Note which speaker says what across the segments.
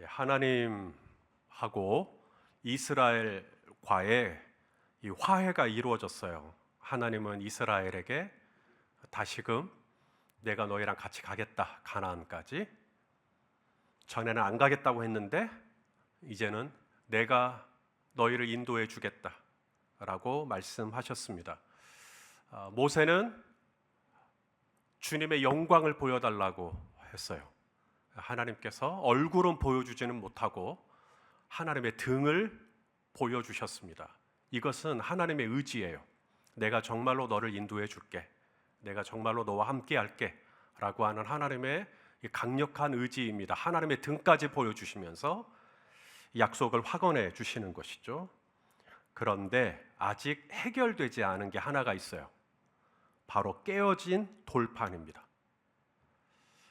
Speaker 1: 하나님하고 이스라엘과의 이 화해가 이루어졌어요. 하나님은 이스라엘에게 다시금 내가 너희랑 같이 가겠다, 가나안까지. 전에는 안 가겠다고 했는데 이제는 내가 너희를 인도해 주겠다라고 말씀하셨습니다. 모세는 주님의 영광을 보여달라고 했어요. 하나님께서 얼굴은 보여주지는 못하고 하나님의 등을 보여주셨습니다. 이것은 하나님의 의지예요. 내가 정말로 너를 인도해 줄게, 내가 정말로 너와 함께 할게 라고 하는 하나님의 강력한 의지입니다. 하나님의 등까지 보여주시면서 약속을 확언해 주시는 것이죠. 그런데 아직 해결되지 않은 게 하나가 있어요. 바로 깨어진 돌판입니다.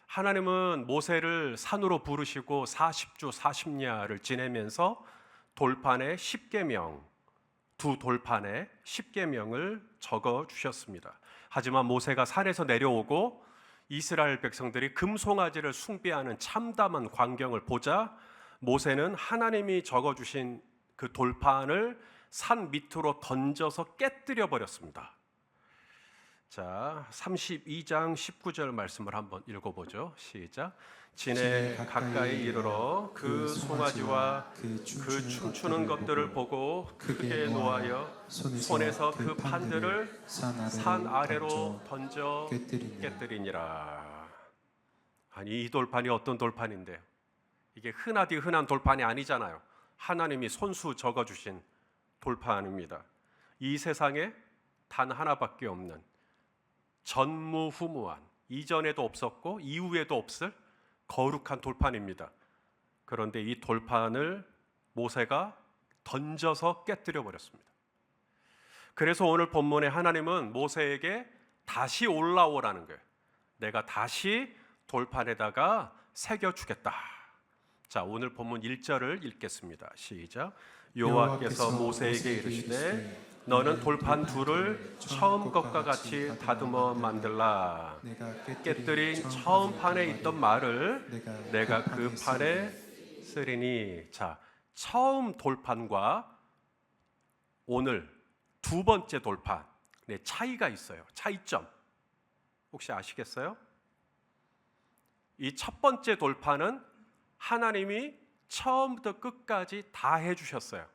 Speaker 1: 하나님은 모세를 산으로 부르시고 40주 40야를 지내면서 돌판에 10계명, 두 돌판에 10계명을 적어 주셨습니다. 하지만 모세가 산에서 내려오고 이스라엘 백성들이 금송아지를 숭배하는 참담한 광경을 보자 모세는 하나님이 적어 주신 그 돌판을 산 밑으로 던져서 깨뜨려 버렸습니다. 자, 32장 19절 말씀을 한번 읽어보죠. 시작. 진에 가까이 이르러 그 송아지와 그 춤추는 것들을 보고 크게 노하여 손에서 그 판들을 산 아래로 던져 깨뜨리니라. 아니, 이 돌판이 어떤 돌판인데요? 이게 흔하디 흔한 돌판이 아니잖아요. 하나님이 손수 적어주신 돌판입니다. 이 세상에 단 하나밖에 없는 전무후무한, 이전에도 없었고 이후에도 없을 거룩한 돌판입니다. 그런데 이 돌판을 모세가 던져서 깨뜨려 버렸습니다. 그래서 오늘 본문에 하나님은 모세에게 다시 올라오라는 거예요. 내가 다시 돌판에다가 새겨주겠다. 자, 오늘 본문 1절을 읽겠습니다. 시작. 여호와께서 모세에게 이르시되 너는 돌판 둘을 처음 것과 같이 다듬어 만들라. 깨뜨린 처음 판에 있던 말을 내가 그 판에 쓰리니. 자, 처음 돌판과 오늘 두 번째 돌판, 차이가 있어요. 차이점 혹시 아시겠어요? 이 첫 번째 돌판은 하나님이 처음부터 끝까지 다 해주셨어요.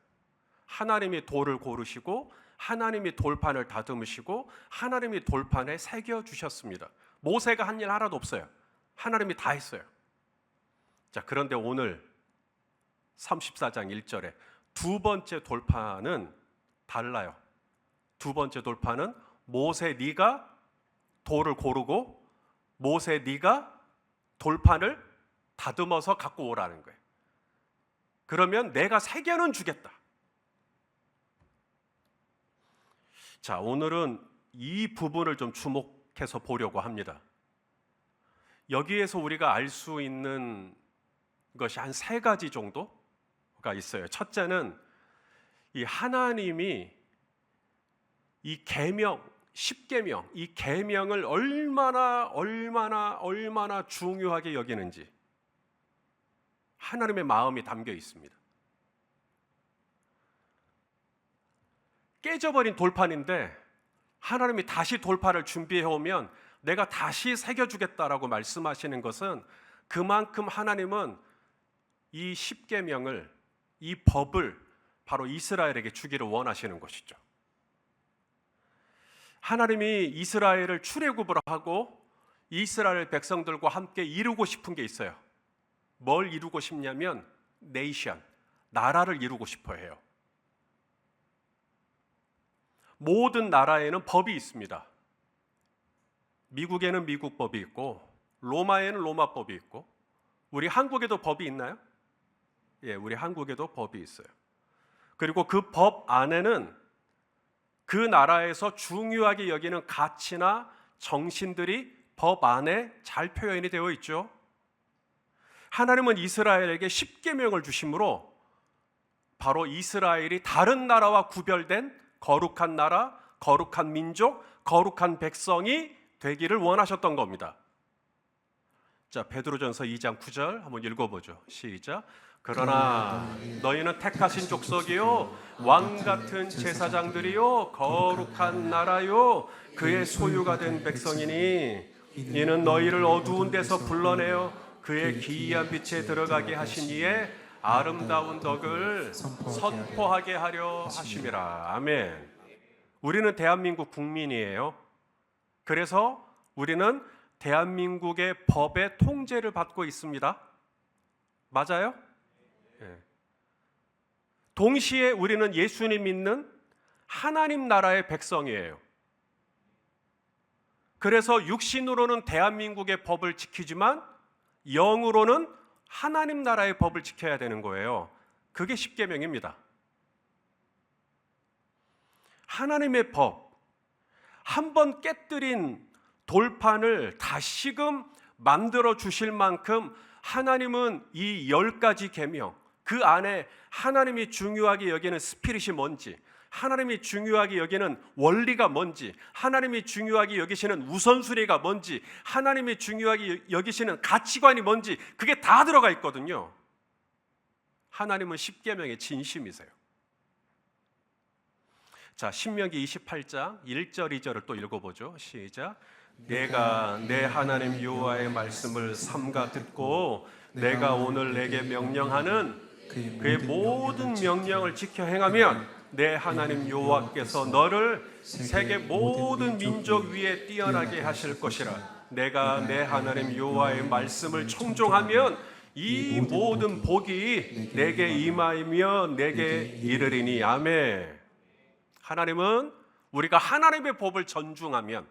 Speaker 1: 하나님이 돌을 고르시고 하나님이 돌판을 다듬으시고 하나님이 돌판에 새겨주셨습니다. 모세가 한 일 하나도 없어요. 하나님이 다 했어요. 자, 그런데 오늘 34장 1절에 두 번째 돌판은 달라요. 두 번째 돌판은 모세 네가 돌을 고르고 모세 네가 돌판을 다듬어서 갖고 오라는 거예요. 그러면 내가 새겨는 주겠다. 자, 오늘은 이 부분을 좀 주목해서 보려고 합니다. 여기에서 우리가 알 수 있는 것이 한 세 가지 정도가 있어요. 첫째는 이 하나님이 이 계명, 10계명, 이 계명을 얼마나 중요하게 여기는지 하나님의 마음이 담겨 있습니다. 깨져버린 돌판인데 하나님이 다시 돌판을 준비해 오면 내가 다시 새겨주겠다라고 말씀하시는 것은 그만큼 하나님은 이 10계명을, 이 법을 바로 이스라엘에게 주기를 원하시는 것이죠. 하나님이 이스라엘을 출애굽을 하고 이스라엘 백성들과 함께 이루고 싶은 게 있어요. 뭘 이루고 싶냐면 네이션, 나라를 이루고 싶어 해요. 모든 나라에는 법이 있습니다. 미국에는 미국 법이 있고 로마에는 로마 법이 있고 우리 한국에도 법이 있나요? 예, 우리 한국에도 법이 있어요. 그리고 그 법 안에는 그 나라에서 중요하게 여기는 가치나 정신들이 법 안에 잘 표현이 되어 있죠. 하나님은 이스라엘에게 10계명을 주심으로 바로 이스라엘이 다른 나라와 구별된 거룩한 나라, 거룩한 민족, 거룩한 백성이 되기를 원하셨던 겁니다. 자, 베드로전서 2장 9절 한번 읽어보죠. 시작. 그러나 너희는 택하신 족속이요 왕 같은 제사장들이요 거룩한 나라요 그의 소유가 된 백성이니 이는 너희를 어두운 데서 불러내어 그의 기이한 빛에 들어가게 하신 이의 아름다운 덕을 선포하게 하려 하심이라. 아멘. 우리는 대한민국 국민이에요. 그래서 우리는 대한민국의 법의 통제를 받고 있습니다. 맞아요? 네. 동시에 우리는 예수님 믿는 하나님 나라의 백성이에요. 그래서 육신으로는 대한민국의 법을 지키지만 영으로는 하나님 나라의 법을 지켜야 되는 거예요. 그게 십계명입니다. 하나님의 법, 한 번 깨뜨린 돌판을 다시금 만들어 주실 만큼 하나님은 이 10가지 계명, 그 안에 하나님이 중요하게 여기는 스피릿이 뭔지, 하나님이 중요하게 여기는 원리가 뭔지, 하나님이 중요하게 여기시는 우선순위가 뭔지, 하나님이 중요하게 여기시는 가치관이 뭔지, 그게 다 들어가 있거든요. 하나님은 십계명의 진심이세요. 자, 신명기 28장 1절 2절을 또 읽어보죠. 시작. 내가 내 하나님 여호와의 말씀을 삼가 듣고 내가 오늘 내게 명령하는 그의 모든 명령을 지켜 행하면 내 하나님 여호와께서 너를 세계 모든 민족 위에 뛰어나게 하실 것이라. 내가 내 하나님 여호와의 말씀을 청종하면 이 모든 복이 내게 임하이며 내게 이르리니. 아멘. 하나님은 우리가 하나님의 법을 존중하면,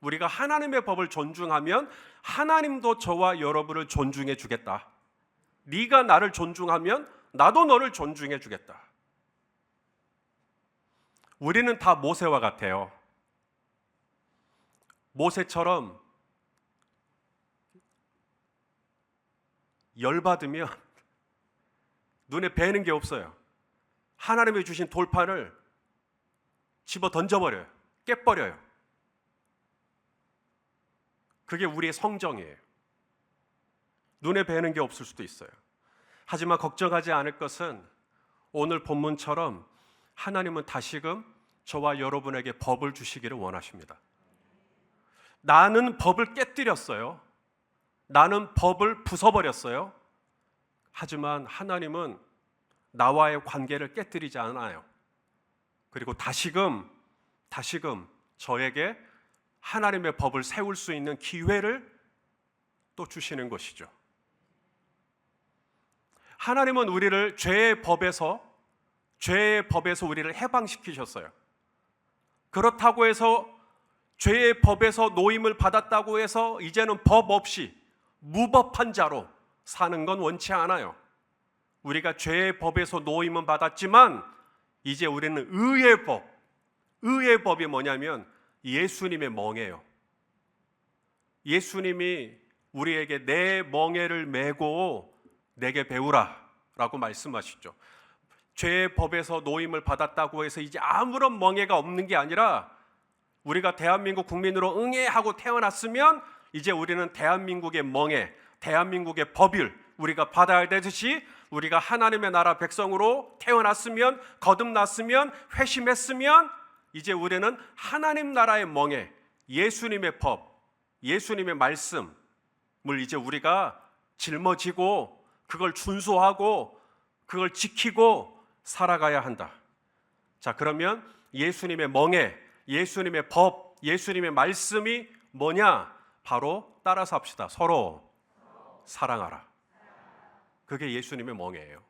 Speaker 1: 우리가 하나님의 법을 존중하면 하나님도 저와 여러분을 존중해 주겠다. 네가 나를 존중하면 나도 너를 존중해 주겠다. 우리는 다 모세와 같아요. 모세처럼 열받으면 눈에 뵈는 게 없어요. 하나님이 주신 돌판을 집어 던져버려요. 깨버려요. 그게 우리의 성정이에요. 눈에 뵈는 게 없을 수도 있어요. 하지만 걱정하지 않을 것은 오늘 본문처럼 하나님은 다시금 저와 여러분에게 법을 주시기를 원하십니다. 나는 법을 깨뜨렸어요. 나는 법을 부숴버렸어요. 하지만 하나님은 나와의 관계를 깨뜨리지 않아요. 그리고 다시금 저에게 하나님의 법을 세울 수 있는 기회를 또 주시는 것이죠. 하나님은 우리를 죄의 법에서 우리를 해방시키셨어요. 그렇다고 해서 죄의 법에서 노임을 받았다고 해서 이제는 법 없이 무법한 자로 사는 건 원치 않아요. 우리가 죄의 법에서 노임은 받았지만 이제 우리는 의의 법, 의의 법이 뭐냐면 예수님의 멍에요. 예수님이 우리에게 내 멍에를 메고 내게 배우라 라고 말씀하시죠. 죄의 법에서 노임을 받았다고 해서 이제 아무런 멍에가 없는 게 아니라 우리가 대한민국 국민으로 응애하고 태어났으면 이제 우리는 대한민국의 멍에, 대한민국의 법을 우리가 받아야 되듯이 우리가 하나님의 나라 백성으로 태어났으면, 거듭났으면, 회심했으면 이제 우리는 하나님 나라의 멍에, 예수님의 법, 예수님의 말씀을 이제 우리가 짊어지고 그걸 준수하고 그걸 지키고 살아가야 한다. 자, 그러면 예수님의 멍에, 예수님의 법, 예수님의 말씀이 뭐냐? 바로 따라서 합시다. 서로 사랑하라. 그게 예수님의 멍에예요.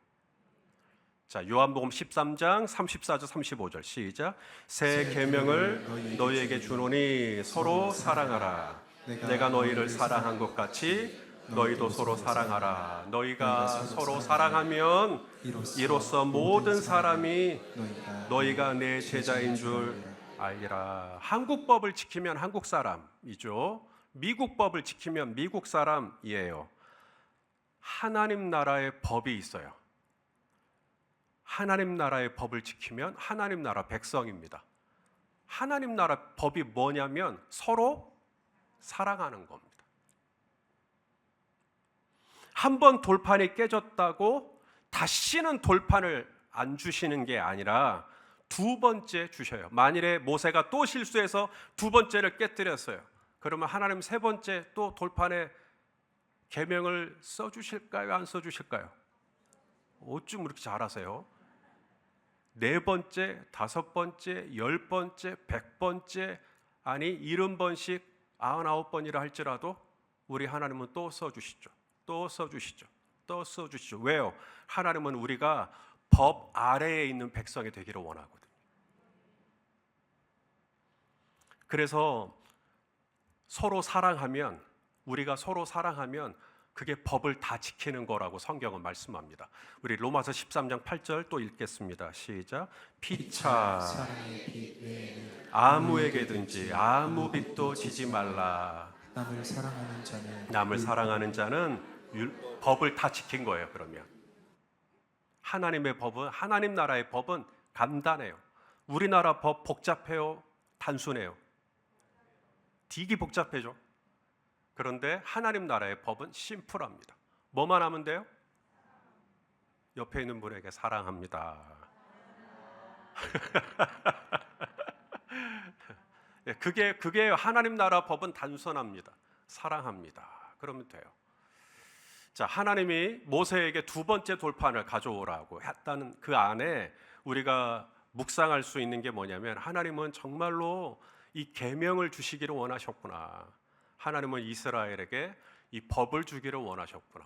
Speaker 1: 자, 요한복음 13장 34절 35절 시작. 새 계명을 너희에게 주노니 서로 사랑하라. 내가 너희를 사랑한 것 같이 너희도 서로 사랑하라. 너희가 서로 사랑하면 이로써 모든 사람이 너희가 내 제자인 줄 알리라. 한국 법을 지키면 한국 사람이죠. 미국 법을 지키면 미국 사람이에요. 하나님 나라의 법이 있어요. 하나님 나라의 법을 지키면 하나님 나라 백성입니다. 하나님 나라 법이 뭐냐면 서로 사랑하는 겁니다. 한 번 돌판이 깨졌다고 다시는 돌판을 안 주시는 게 아니라 두 번째 주셔요. 만일에 모세가 또 실수해서 두 번째를 깨뜨렸어요. 그러면 하나님 세 번째 또 돌판에 계명을 써주실까요? 안 써주실까요? 어쩜 이렇게 잘하세요? 네 번째, 다섯 번째, 열 번째, 100번째, 아니 70번씩 99번이라 할지라도 우리 하나님은 또 써주시죠. 또 써주시죠. 또 써주시죠. 왜요? 하나님은 우리가 법 아래에 있는 백성이 되기를 원하거든요. 그래서 서로 사랑하면, 우리가 서로 사랑하면 그게 법을 다 지키는 거라고 성경은 말씀합니다. 우리 로마서 13장 8절 또 읽겠습니다. 시작. 피차 아무에게든지 아무 빚도 지지 말라. 남을 사랑하는 자는 법을 다 지킨 거예요. 그러면 하나님의 법은, 하나님 나라의 법은 간단해요. 우리나라 법 복잡해요? 단순해요? 되게 복잡해죠. 그런데 하나님 나라의 법은 심플합니다. 뭐만 하면 돼요? 옆에 있는 분에게 사랑합니다. 그게 하나님 나라 법은 단순합니다. 사랑합니다. 그러면 돼요. 자, 하나님이 모세에게 두 번째 돌판을 가져오라고 했다는 그 안에 우리가 묵상할 수 있는 게 뭐냐면, 하나님은 정말로 이 계명을 주시기를 원하셨구나. 하나님은 이스라엘에게 이 법을 주기를 원하셨구나.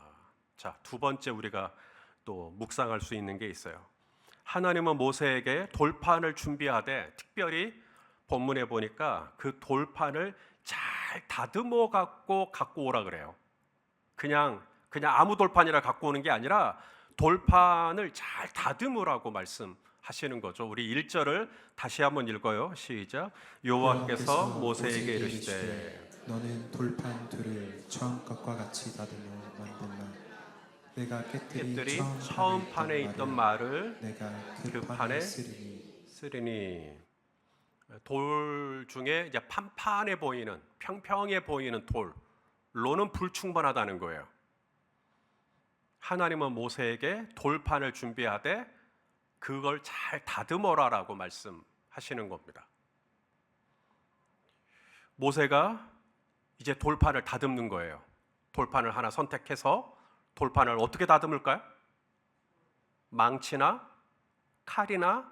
Speaker 1: 자, 두 번째 우리가 또 묵상할 수 있는 게 있어요. 하나님은 모세에게 돌판을 준비하되, 특별히 본문에 보니까 그 돌판을 잘 다듬어 갖고 오라 그래요. 그냥 아무 돌판이라 갖고 오는 게 아니라 돌판을 잘 다듬으라고 말씀하시는 거죠. 우리 1절을 다시 한번 읽어요. 시작. 여호와께서 모세에게 이르시되
Speaker 2: 너는 돌판 둘을 처음 것과 같이 다듬어 만들라. 내가 깨뜨리 처음 판에 있던 말을
Speaker 1: 내가 그 판에 쓰리니. 돌 중에 이제 판판해 보이는, 평평해 보이는 돌로는 불충분하다는 거예요. 하나님은 모세에게 돌판을 준비하되 그걸 잘 다듬어라라고 말씀하시는 겁니다. 모세가 이제 돌판을 다듬는 거예요. 돌판을 하나 선택해서 돌판을 어떻게 다듬을까요? 망치나 칼이나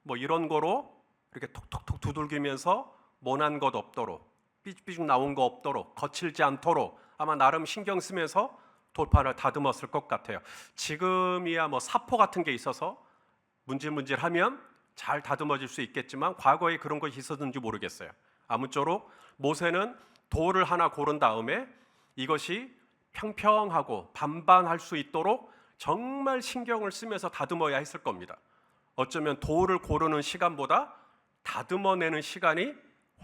Speaker 1: 뭐 이런 거로 이렇게 톡톡톡 두들기면서 모난 것 없도록, 삐죽삐죽 나온 거 없도록, 거칠지 않도록 아마 나름 신경 쓰면서 돌판을 다듬었을 것 같아요. 지금이야 뭐 사포 같은 게 있어서 문질문질하면 잘 다듬어질 수 있겠지만 과거에 그런 것이 있었는지 모르겠어요. 아무쪼록 모세는 돌을 하나 고른 다음에 이것이 평평하고 반반할 수 있도록 정말 신경을 쓰면서 다듬어야 했을 겁니다. 어쩌면 돌을 고르는 시간보다 다듬어내는 시간이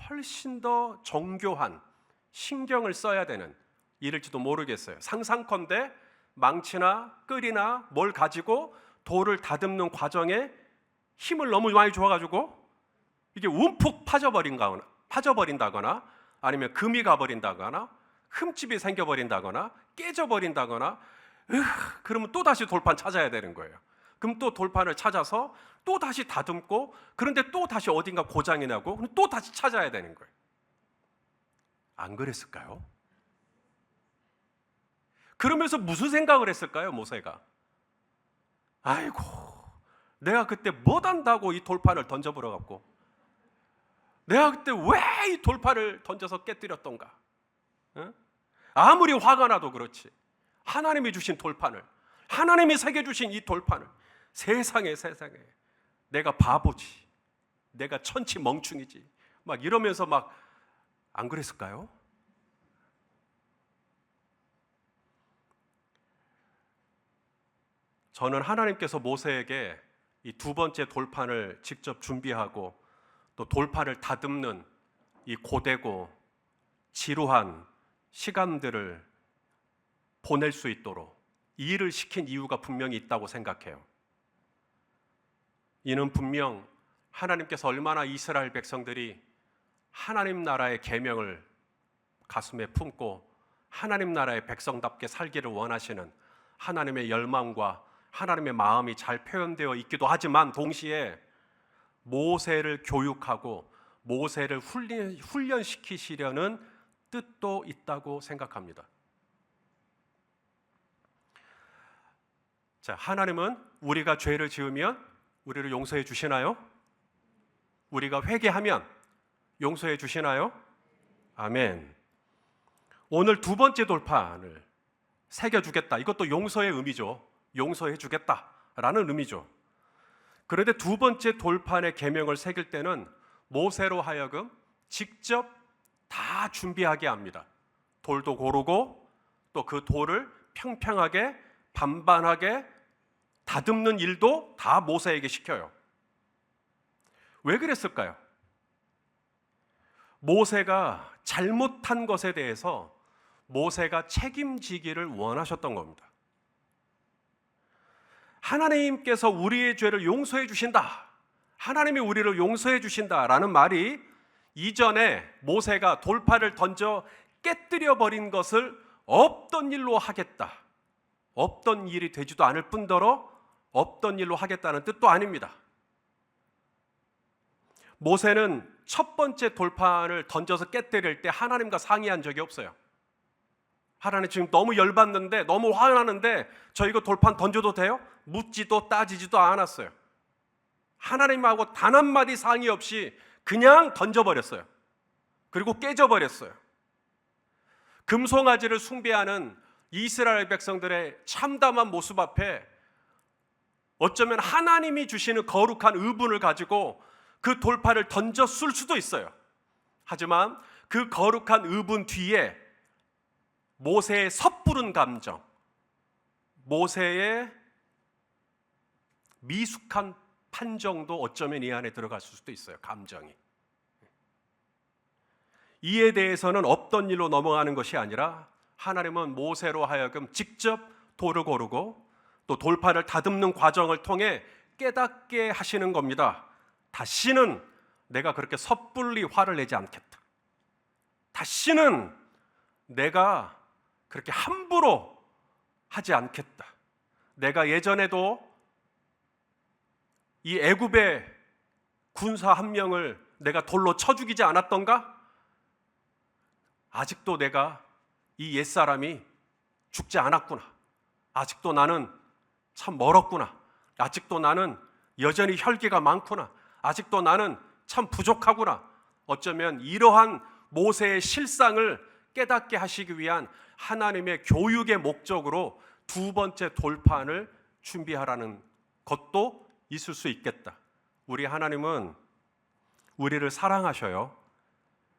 Speaker 1: 훨씬 더 정교한, 신경을 써야 되는 일일지도 모르겠어요. 상상컨대 망치나 끌이나 뭘 가지고 돌을 다듬는 과정에 힘을 너무 많이 줘가지고 이게 움푹 파져버린다거나 아니면 금이 가버린다거나 흠집이 생겨버린다거나 깨져버린다거나 그러면 또 다시 돌판 찾아야 되는 거예요. 그럼 또 돌판을 찾아서 또 다시 다듬고, 그런데 또 다시 어딘가 고장이 나고 그럼 또 다시 찾아야 되는 거예요. 안 그랬을까요? 그러면서 무슨 생각을 했을까요, 모세가? 아이고, 내가 그때 못한다고 이 돌판을 던져버려 갖고, 내가 그때 왜 이 돌판을 던져서 깨뜨렸던가? 응? 아무리 화가 나도 그렇지, 하나님이 주신 돌판을, 하나님이 새겨주신 이 돌판을, 세상에 내가 바보지, 내가 천치 멍충이지, 막 이러면서 막 안 그랬을까요? 저는 하나님께서 모세에게 이 두 번째 돌판을 직접 준비하고 또 돌판을 다듬는 이 고되고 지루한 시간들을 보낼 수 있도록 이 일을 시킨 이유가 분명히 있다고 생각해요. 이는 분명 하나님께서 얼마나 이스라엘 백성들이 하나님 나라의 계명을 가슴에 품고 하나님 나라의 백성답게 살기를 원하시는 하나님의 열망과 하나님의 마음이 잘 표현되어 있기도 하지만 동시에 모세를 교육하고 모세를 훈련시키시려는 뜻도 있다고 생각합니다. 자, 하나님은 우리가 죄를 지으면 우리를 용서해 주시나요? 우리가 회개하면 용서해 주시나요? 아멘. 오늘 두 번째 돌판을 새겨주겠다. 이것도 용서의 의미죠. 용서해 주겠다라는 의미죠. 그런데 두 번째 돌판의 계명을 새길 때는 모세로 하여금 직접 다 준비하게 합니다. 돌도 고르고 또 그 돌을 평평하게 반반하게 다듬는 일도 다 모세에게 시켜요. 왜 그랬을까요? 모세가 잘못한 것에 대해서 모세가 책임지기를 원하셨던 겁니다. 하나님께서 우리의 죄를 용서해 주신다. 하나님이 우리를 용서해 주신다라는 말이 이전에 모세가 돌판을 던져 깨뜨려 버린 것을 없던 일로 하겠다. 없던 일이 되지도 않을 뿐더러 없던 일로 하겠다는 뜻도 아닙니다. 모세는 첫 번째 돌판을 던져서 깨뜨릴 때 하나님과 상의한 적이 없어요. 하나님 지금 너무 열받는데 너무 화나는데 저 이거 돌판 던져도 돼요? 묻지도 따지지도 않았어요. 하나님하고 단 한마디 상의 없이 그냥 던져버렸어요. 그리고 깨져버렸어요. 금송아지를 숭배하는 이스라엘 백성들의 참담한 모습 앞에 어쩌면 하나님이 주시는 거룩한 의분을 가지고 그 돌판을 던졌을 수도 있어요. 하지만 그 거룩한 의분 뒤에 모세의 섣부른 감정, 모세의 미숙한 판정도 어쩌면 이 안에 들어갔을 수도 있어요. 감정이. 이에 대해서는 없던 일로 넘어가는 것이 아니라 하나님은 모세로 하여금 직접 돌을 고르고 또 돌판을 다듬는 과정을 통해 깨닫게 하시는 겁니다. 다시는 내가 그렇게 섣불리 화를 내지 않겠다. 다시는 내가 그렇게 함부로 하지 않겠다. 내가 예전에도 이 애굽의 군사 한 명을 내가 돌로 쳐 죽이지 않았던가? 아직도 내가 이 옛사람이 죽지 않았구나. 아직도 나는 참 멀었구나. 아직도 나는 여전히 혈기가 많구나. 아직도 나는 참 부족하구나. 어쩌면 이러한 모세의 실상을 깨닫게 하시기 위한 하나님의 교육의 목적으로 두 번째 돌판을 준비하라는 것도 있을 수 있겠다. 우리 하나님은 우리를 사랑하셔요.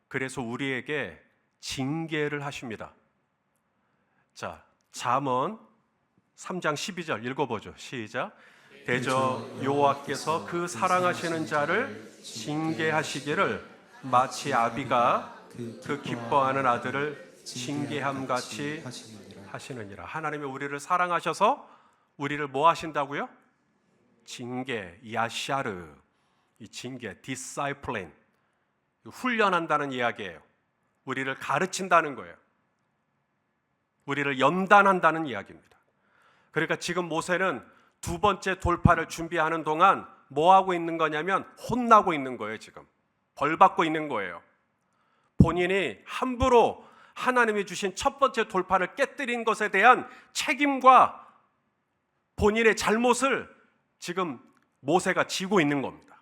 Speaker 1: 그래서 우리에게 징계를 하십니다. 자, 잠언 3장 12절 읽어보죠. 시작. 대저 여호와께서 그 사랑하시는 자를 징계하시기를 마치 아비가 그 기뻐하는 아들을 징계함같이 하시느니라. 하나님이 우리를 사랑하셔서 우리를 뭐 하신다고요? 징계, 야샤르. 이 징계, 디사이플린. 훈련한다는 이야기예요. 우리를 가르친다는 거예요. 우리를 연단한다는 이야기입니다. 그러니까 지금 모세는 두 번째 돌파를 준비하는 동안 뭐 하고 있는 거냐면 혼나고 있는 거예요. 지금 벌 받고 있는 거예요. 본인이 함부로 하나님이 주신 첫 번째 돌파를 깨뜨린 것에 대한 책임과 본인의 잘못을 지금 모세가 지고 있는 겁니다.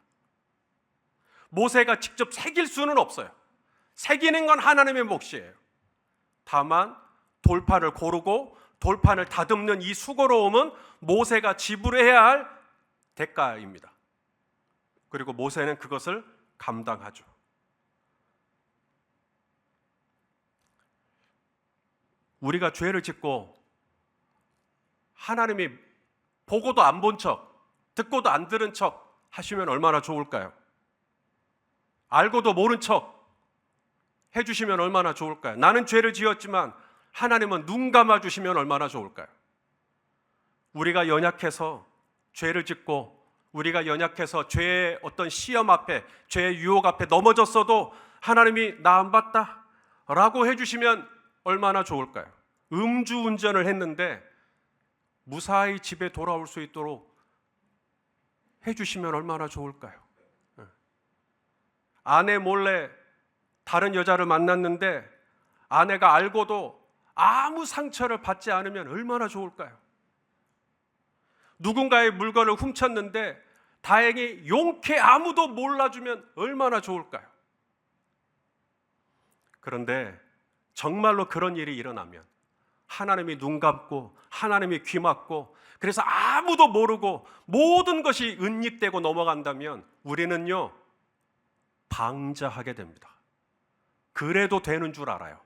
Speaker 1: 모세가 직접 새길 수는 없어요. 새기는 건 하나님의 몫이에요. 다만 돌판을 고르고 돌판을 다듬는 이 수고로움은 모세가 지불해야 할 대가입니다. 그리고 모세는 그것을 감당하죠. 우리가 죄를 짓고 하나님이 보고도 안 본 척, 듣고도 안 들은 척 하시면 얼마나 좋을까요? 알고도 모른 척 해주시면 얼마나 좋을까요? 나는 죄를 지었지만 하나님은 눈 감아주시면 얼마나 좋을까요? 우리가 연약해서 죄를 짓고 우리가 연약해서 죄의 어떤 시험 앞에, 죄의 유혹 앞에 넘어졌어도 하나님이 나 안 봤다 라고 해주시면 얼마나 좋을까요? 음주운전을 했는데 무사히 집에 돌아올 수 있도록 해주시면 얼마나 좋을까요? 아내 몰래 다른 여자를 만났는데 아내가 알고도 아무 상처를 받지 않으면 얼마나 좋을까요? 누군가의 물건을 훔쳤는데 다행히 용케 아무도 몰라주면 얼마나 좋을까요? 그런데 정말로 그런 일이 일어나면 하나님이 눈 감고 하나님이 귀 막고 그래서 아무도 모르고 모든 것이 은닉되고 넘어간다면 우리는요 방자하게 됩니다. 그래도 되는 줄 알아요.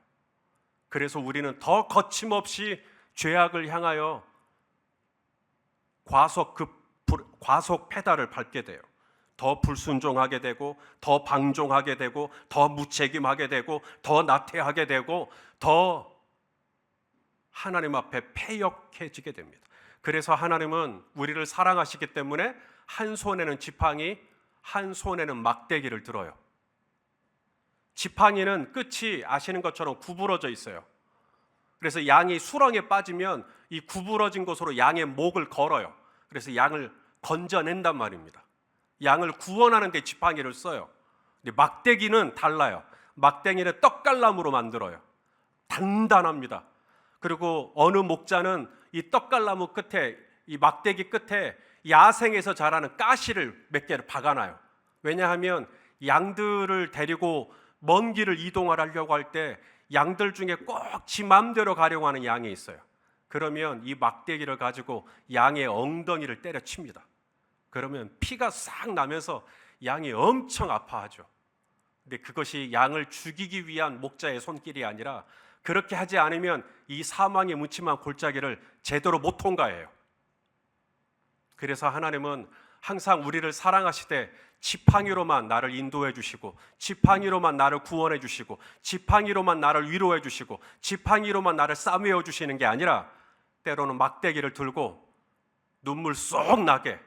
Speaker 1: 그래서 우리는 더 거침없이 죄악을 향하여 과속 페달을 밟게 돼요. 더 불순종하게 되고 더 방종하게 되고 더 무책임하게 되고 더 나태하게 되고 더 하나님 앞에 패역해지게 됩니다. 그래서 하나님은 우리를 사랑하시기 때문에 한 손에는 지팡이, 한 손에는 막대기를 들어요. 지팡이는 끝이 아시는 것처럼 구부러져 있어요. 그래서 양이 수렁에 빠지면 이 구부러진 곳으로 양의 목을 걸어요. 그래서 양을 건져낸단 말입니다. 양을 구원하는 데 지팡이를 써요. 근데 막대기는 달라요. 막대기는 떡갈나무로 만들어요. 단단합니다. 그리고 어느 목자는 이 떡갈나무 끝에, 이 막대기 끝에 야생에서 자라는 가시를 몇 개를 박아놔요. 왜냐하면 양들을 데리고 먼 길을 이동하려고 할 때 양들 중에 꼭 지 맘대로 가려고 하는 양이 있어요. 그러면 이 막대기를 가지고 양의 엉덩이를 때려칩니다. 그러면 피가 싹 나면서 양이 엄청 아파하죠. 근데 그것이 양을 죽이기 위한 목자의 손길이 아니라 그렇게 하지 않으면 이 사망의 묻침한 골짜기를 제대로 못 통과해요. 그래서 하나님은 항상 우리를 사랑하시되 지팡이로만 나를 인도해 주시고 지팡이로만 나를 구원해 주시고 지팡이로만 나를 위로해 주시고 지팡이로만 나를 싸매어 주시는 게 아니라 때로는 막대기를 들고 눈물 쏙 나게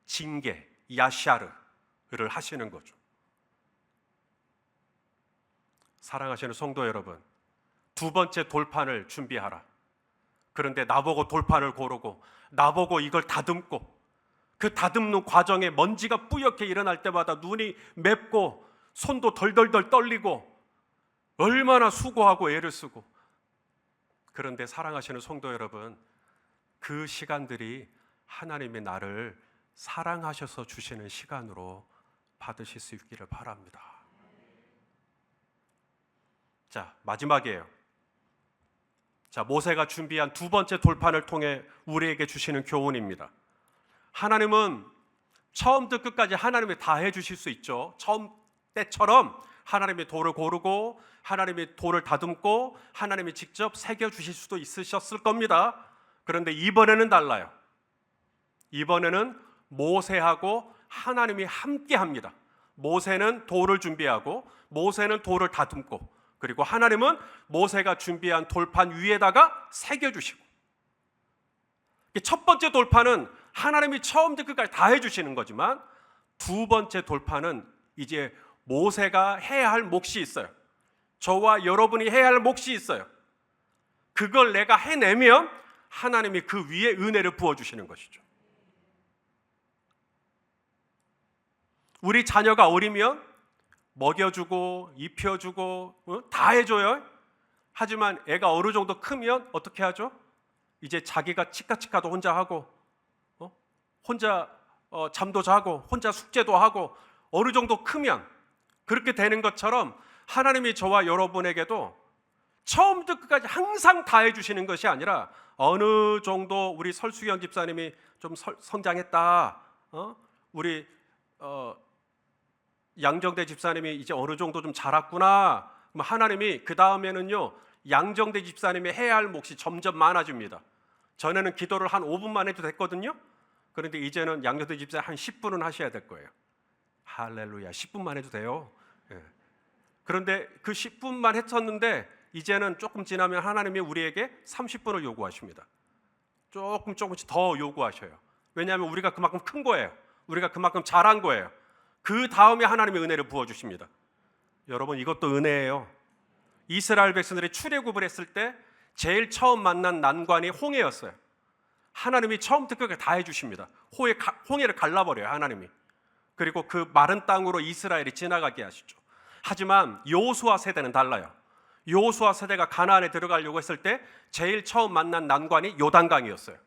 Speaker 1: 징계, 야샤르를 하시는 거죠. 사랑하시는 성도 여러분, 두 번째 돌판을 준비하라. 그런데 나보고 돌판을 고르고 나보고 이걸 다듬고 그 다듬는 과정에 먼지가 뿌옇게 일어날 때마다 눈이 맵고 손도 덜덜덜 떨리고 얼마나 수고하고 애를 쓰고. 그런데 사랑하시는 성도 여러분, 그 시간들이 하나님이 나를 사랑하셔서 주시는 시간으로 받으실 수 있기를 바랍니다. 자, 마지막이에요. 자, 모세가 준비한 두 번째 돌판을 통해 우리에게 주시는 교훈입니다. 하나님은 처음부터 끝까지 하나님이 다 해주실 수 있죠. 처음 때처럼 하나님이 돌을 고르고 하나님이 돌을 다듬고 하나님이 직접 새겨주실 수도 있으셨을 겁니다. 그런데 이번에는 달라요. 이번에는 모세하고 하나님이 함께 합니다. 모세는 돌을 준비하고 모세는 돌을 다듬고 그리고 하나님은 모세가 준비한 돌판 위에다가 새겨주시고. 첫 번째 돌판은 하나님이 처음부터 끝까지 다 해주시는 거지만 두 번째 돌판은 이제 모세가 해야 할 몫이 있어요. 저와 여러분이 해야 할 몫이 있어요. 그걸 내가 해내면 하나님이 그 위에 은혜를 부어주시는 것이죠. 우리 자녀가 어리면 먹여주고 입혀주고 다 해줘요. 하지만 애가 어느 정도 크면 어떻게 하죠? 이제 자기가 치카치카도 혼자 하고 혼자 잠도 자고 혼자 숙제도 하고 어느 정도 크면 그렇게 되는 것처럼 하나님이 저와 여러분에게도 처음부터 끝까지 항상 다 해주시는 것이 아니라 어느 정도 우리 설수경 집사님이 좀 성장했다, 우리 양정대 집사님이 이제 어느 정도 좀 자랐구나, 그럼 하나님이 그 다음에는요 양정대 집사님이 해야 할 몫이 점점 많아집니다. 전에는 기도를 한 5분만 해도 됐거든요. 그런데 이제는 양정대 집사님 한 10분은 하셔야 될 거예요. 할렐루야, 10분만 해도 돼요. 그런데 그 10분만 했었는데 이제는 조금 지나면 하나님이 우리에게 30분을 요구하십니다. 조금씩 더 요구하셔요. 왜냐하면 우리가 그만큼 큰 거예요. 우리가 그만큼 잘한 거예요. 그 다음에 하나님의 은혜를 부어주십니다. 여러분, 이것도 은혜예요. 이스라엘 백성들이 출애굽을 했을 때 제일 처음 만난 난관이 홍해였어요. 하나님이 처음부터 끝까지 다 해주십니다. 홍해를 갈라버려요, 하나님이. 그리고 그 마른 땅으로 이스라엘이 지나가게 하시죠. 하지만 여호수아 세대는 달라요. 여호수아 세대가 가나안에 들어가려고 했을 때 제일 처음 만난 난관이 요단강이었어요.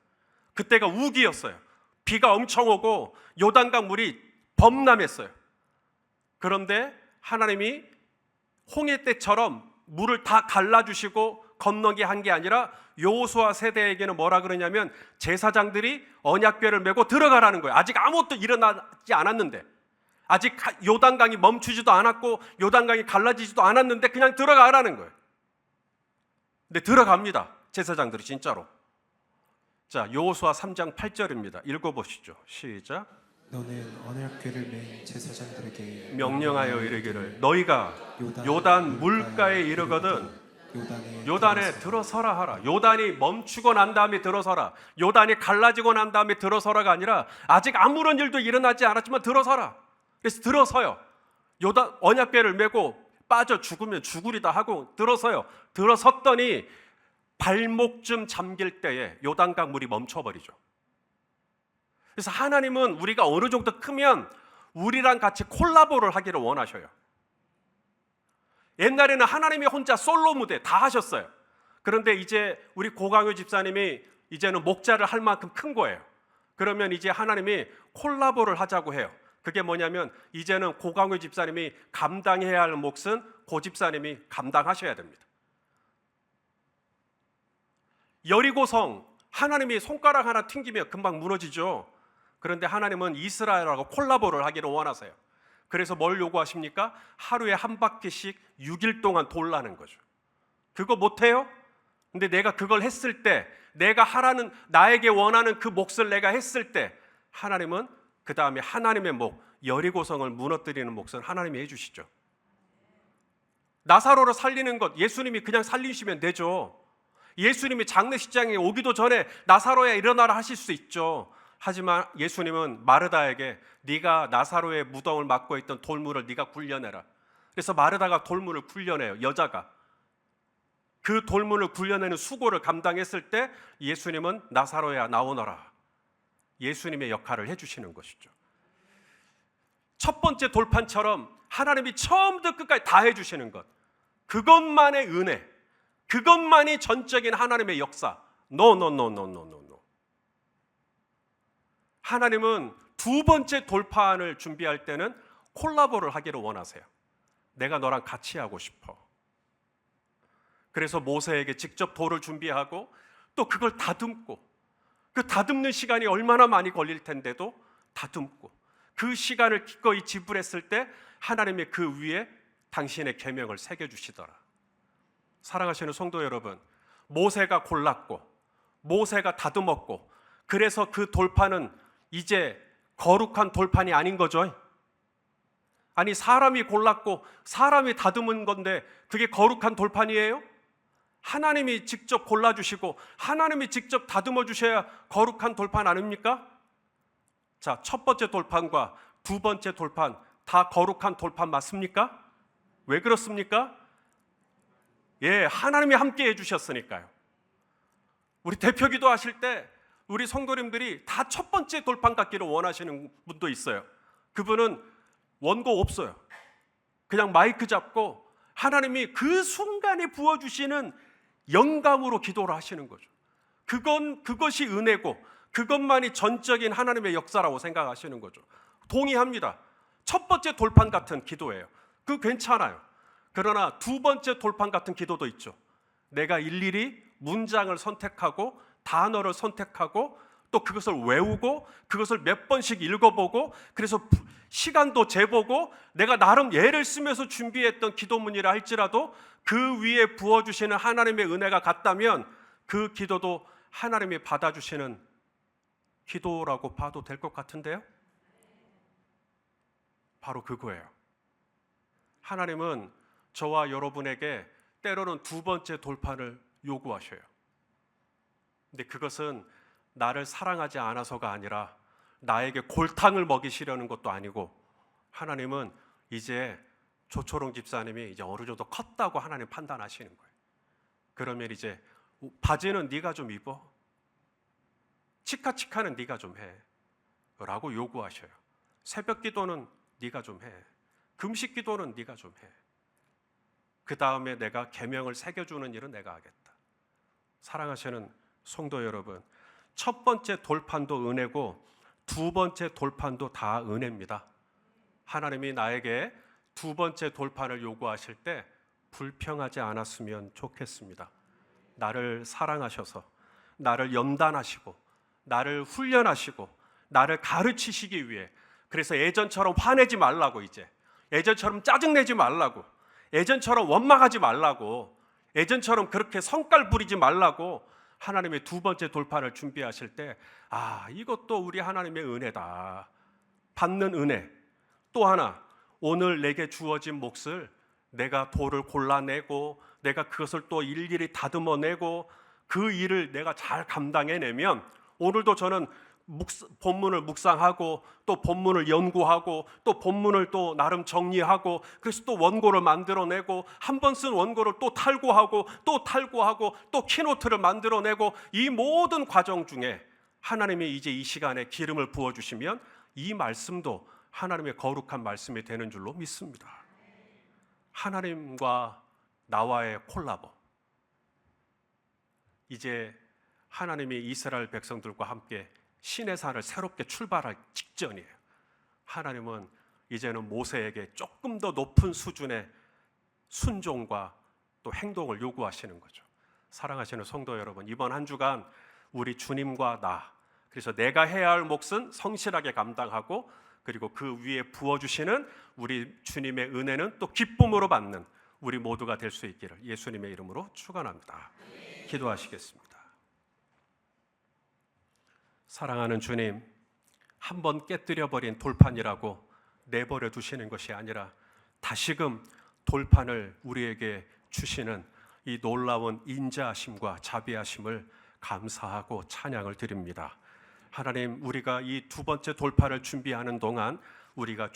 Speaker 1: 그때가 우기였어요. 비가 엄청 오고 요단강 물이 범람했어요. 그런데 하나님이 홍해 때처럼 물을 다 갈라주시고 건너게 한 게 아니라 여호수아 세대에게는 뭐라 그러냐면 제사장들이 언약궤를 메고 들어가라는 거예요. 아직 아무것도 일어나지 않았는데, 아직 요단강이 멈추지도 않았고 요단강이 갈라지지도 않았는데 그냥 들어가라는 거예요. 근데 들어갑니다, 제사장들이 진짜로. 자, 여호수아 3장 8절입니다. 읽어보시죠. 시작.
Speaker 2: 너는 언약궤를 맨 제사장들에게
Speaker 1: 명령하여 이르기를 너희가 요단 물가에 이르거든 요단에 들어서라 하라. 요단이 멈추고 난 다음에 들어서라. 요단이 갈라지고 난 다음에 들어서라가 아니라 아직 아무런 일도 일어나지 않았지만 들어서라. 그래서 들어서요. 요단 언약궤를 메고 빠져 죽으면 죽으리다 하고 들어서요. 들어섰더니 발목쯤 잠길 때에 요단강 물이 멈춰버리죠. 그래서 하나님은 우리가 어느 정도 크면 우리랑 같이 콜라보를 하기를 원하셔요. 옛날에는 하나님이 혼자 솔로 무대 다 하셨어요. 그런데 이제 우리 고강효 집사님이 이제는 목자를 할 만큼 큰 거예요. 그러면 이제 하나님이 콜라보를 하자고 해요. 그게 뭐냐면 이제는 고강효 집사님이 감당해야 할 몫은 고 집사님이 감당하셔야 됩니다. 여리고성 하나님이 손가락 하나 튕기면 금방 무너지죠. 그런데 하나님은 이스라엘하고 콜라보를 하기를 원하세요. 그래서 뭘 요구하십니까? 하루에 한 바퀴씩 6일 동안 돌라는 거죠. 그거 못해요? 근데 내가 그걸 했을 때, 내가 하라는, 나에게 원하는 그 몫을 내가 했을 때 하나님은 그 다음에 하나님의 몫, 여리고성을 무너뜨리는 몫은 하나님이 해주시죠. 나사로를 살리는 것 예수님이 그냥 살리시면 되죠. 예수님이 장례식장에 오기도 전에 나사로야 일어나라 하실 수 있죠. 하지만 예수님은 마르다에게 네가 나사로의 무덤을 막고 있던 돌문을 네가 굴려내라. 그래서 마르다가 돌문을 굴려내요. 여자가. 그 돌문을 굴려내는 수고를 감당했을 때 예수님은 나사로야 나오너라. 예수님의 역할을 해주시는 것이죠. 첫 번째 돌판처럼 하나님이 처음부터 끝까지 다 해주시는 것, 그것만의 은혜, 그것만이 전적인 하나님의 역사. No. 하나님은 두 번째 돌판을 준비할 때는 콜라보를 하기를 원하세요. 내가 너랑 같이 하고 싶어. 그래서 모세에게 직접 돌을 준비하고 또 그걸 다듬고, 그 다듬는 시간이 얼마나 많이 걸릴 텐데도 다듬고, 그 시간을 기꺼이 지불했을 때 하나님이 그 위에 당신의 계명을 새겨주시더라. 사랑하시는 성도 여러분, 모세가 골랐고 모세가 다듬었고, 그래서 그 돌판은 이제 거룩한 돌판이 아닌 거죠. 아니, 사람이 골랐고 사람이 다듬은 건데 그게 거룩한 돌판이에요? 하나님이 직접 골라주시고 하나님이 직접 다듬어 주셔야 거룩한 돌판 아닙니까? 자, 첫 번째 돌판과 두 번째 돌판 다 거룩한 돌판 맞습니까? 왜 그렇습니까? 예, 하나님이 함께 해주셨으니까요. 우리 대표기도 하실 때 우리 성도님들이 다 첫 번째 돌판 갖기를 원하시는 분도 있어요. 그분은 원고 없어요. 그냥 마이크 잡고 하나님이 그 순간에 부어주시는 영감으로 기도를 하시는 거죠. 그것이 은혜고 그것만이 전적인 하나님의 역사라고 생각하시는 거죠. 동의합니다. 첫 번째 돌판 같은 기도예요. 그거 괜찮아요. 그러나 두 번째 돌판 같은 기도도 있죠. 내가 일일이 문장을 선택하고 단어를 선택하고 또 그것을 외우고 그것을 몇 번씩 읽어보고, 그래서 시간도 재보고 내가 나름 예를 쓰면서 준비했던 기도문이라 할지라도 그 위에 부어주시는 하나님의 은혜가 같다면 그 기도도 하나님이 받아주시는 기도라고 봐도 될 것 같은데요? 바로 그거예요. 하나님은 저와 여러분에게 때로는 두 번째 돌판을 요구하셔요. 근데 그것은 나를 사랑하지 않아서가 아니라 나에게 골탕을 먹이시려는 것도 아니고, 하나님은 이제 조초롱 집사님이 이제 어느 정도 컸다고 하나님 판단하시는 거예요. 그러면 이제 바지는 네가 좀 입어, 치카치카는 네가 좀 해 라고 요구하셔요. 새벽 기도는 네가 좀 해, 금식 기도는 네가 좀 해. 그 다음에 내가 계명을 새겨주는 일은 내가 하겠다. 사랑하시는 성도 여러분, 첫 번째 돌판도 은혜고 두 번째 돌판도 다 은혜입니다. 하나님이 나에게 두 번째 돌판을 요구하실 때 불평하지 않았으면 좋겠습니다. 나를 사랑하셔서 나를 연단하시고 나를 훈련하시고 나를 가르치시기 위해, 그래서 예전처럼 화내지 말라고, 이제 예전처럼 짜증내지 말라고, 예전처럼 원망하지 말라고, 예전처럼 그렇게 성깔 부리지 말라고 하나님의 두 번째 돌판을 준비하실 때, 아, 이것도 우리 하나님의 은혜다. 받는 은혜. 또 하나, 오늘 내게 주어진 몫을 내가 돌을 골라내고 내가 그것을 또 일일이 다듬어내고 그 일을 내가 잘 감당해내면, 오늘도 저는 본문을 묵상하고 또 본문을 연구하고 또 본문을 또 나름 정리하고, 그래서 또 원고를 만들어내고 한 번 쓴 원고를 또 탈고하고 또 키노트를 만들어내고, 이 모든 과정 중에 하나님이 이제 이 시간에 기름을 부어주시면 이 말씀도 하나님의 거룩한 말씀이 되는 줄로 믿습니다. 하나님과 나와의 콜라보. 이제 하나님이 이스라엘 백성들과 함께 시내산을 새롭게 출발할 직전이에요. 하나님은 이제는 모세에게 조금 더 높은 수준의 순종과 또 행동을 요구하시는 거죠. 사랑하시는 성도 여러분, 이번 한 주간 우리 주님과 나, 그래서 내가 해야 할 몫은 성실하게 감당하고, 그리고 그 위에 부어주시는 우리 주님의 은혜는 또 기쁨으로 받는 우리 모두가 될 수 있기를 예수님의 이름으로 축원합니다. 기도하시겠습니다. 사랑하는 주님, 한번 깨뜨려버린 돌판이라고 내버려 두시는 것이 아니라 다시금 돌판을 우리에게 주시는 이 놀라운 인자하심과 자비하심을 감사하고 찬양을 드립니다. 하나님, 우리가 이 두 번째 돌판을 준비하는 동안 우리가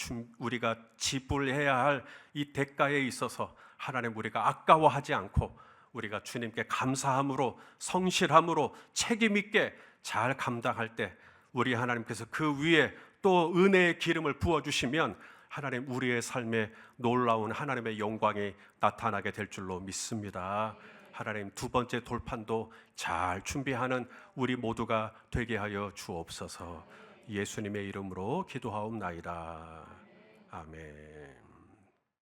Speaker 1: 지불해야 할 이 대가에 있어서 하나님, 우리가 아까워하지 않고 우리가 주님께 감사함으로 성실함으로 책임 있게 잘 감당할 때 우리 하나님께서 그 위에 또 은혜의 기름을 부어주시면 하나님, 우리의 삶에 놀라운 하나님의 영광이 나타나게 될 줄로 믿습니다. 하나님, 두 번째 돌판도 잘 준비하는 우리 모두가 되게 하여 주옵소서. 예수님의 이름으로 기도하옵나이다. 아멘.